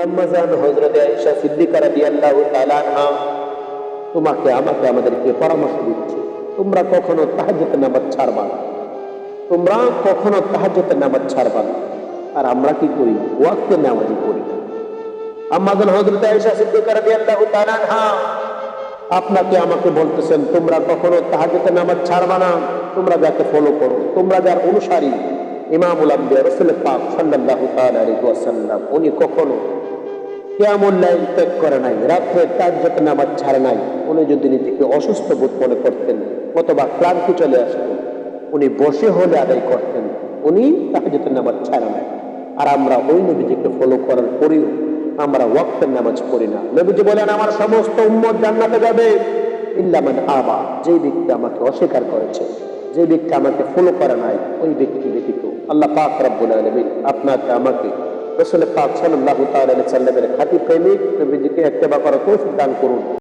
আম্মা জান হযরত আয়েশা সিদ্দিকা রাদিয়াল্লাহু তাআলা আনহা তোমাকে আমাকে আমাদেরকে পরামর্শ দিচ্ছে, তোমরা কখনো তাহাজ্জুদের নামাজ ছাড়বা না, তোমরা কখনো তাহাজ্জুদের নামাজ ছাড়বা না। আর আমরা কি করি? ওয়াক্তের নামাজই পড়ি না। আম্মা জান হযরত আয়েশা সিদ্দিকা রাদিয়াল্লাহু তাআলা আনহা আপনাকে আমাকে বলতেছেন, তোমরা কখনো তাহাজ্জুদের নামাজ ছাড়বা না, তোমরা যাকে ফলো করো, তোমরা যার অনুসারী ইমামুল আম্বিয়া রাসূল পাক সাল্লাল্লাহু তাআলা আলাইহি ওয়াসাল্লাম, উনি কখনো কিয়ামুল লাইল ত্যাগ করে নাই, রাত্রে তাহাজ্জুদের নামাজ ছাড়ে নাই। উনি যদি নিজেকে অসুস্থ বোধ মনে করতেন অথবা ক্লান্তি চলে আসতো, উনি বসে হলে আদায় করতেন, উনি তাহাজ্জুদের নামাজ ছাড়ে নাই। আর আমরা ওই নবীজিকে ফলো করার পরেও আমরা ওয়াক্তের নামাজ পড়ি না। নবীজি বলেন, আমার সমস্ত উম্মত জান্নাতে যাবে ইল্লা মান আবা, যে ব্যক্তি আমাকে অস্বীকার করেছে, যে ব্যক্তি আমাকে ফলো করে নাই, ওই ব্যক্তি ব্যতীত। আল্লাহ পাক রব্বুল আলামিন আপনাকে আমাকে রাসূল পাক সাল্লাল্লাহু তাআলা আলাইহি সাল্লামের খাঁটি প্রেমিক নবীজিকে ইত্তেবা করার তৌফিক দান করুন।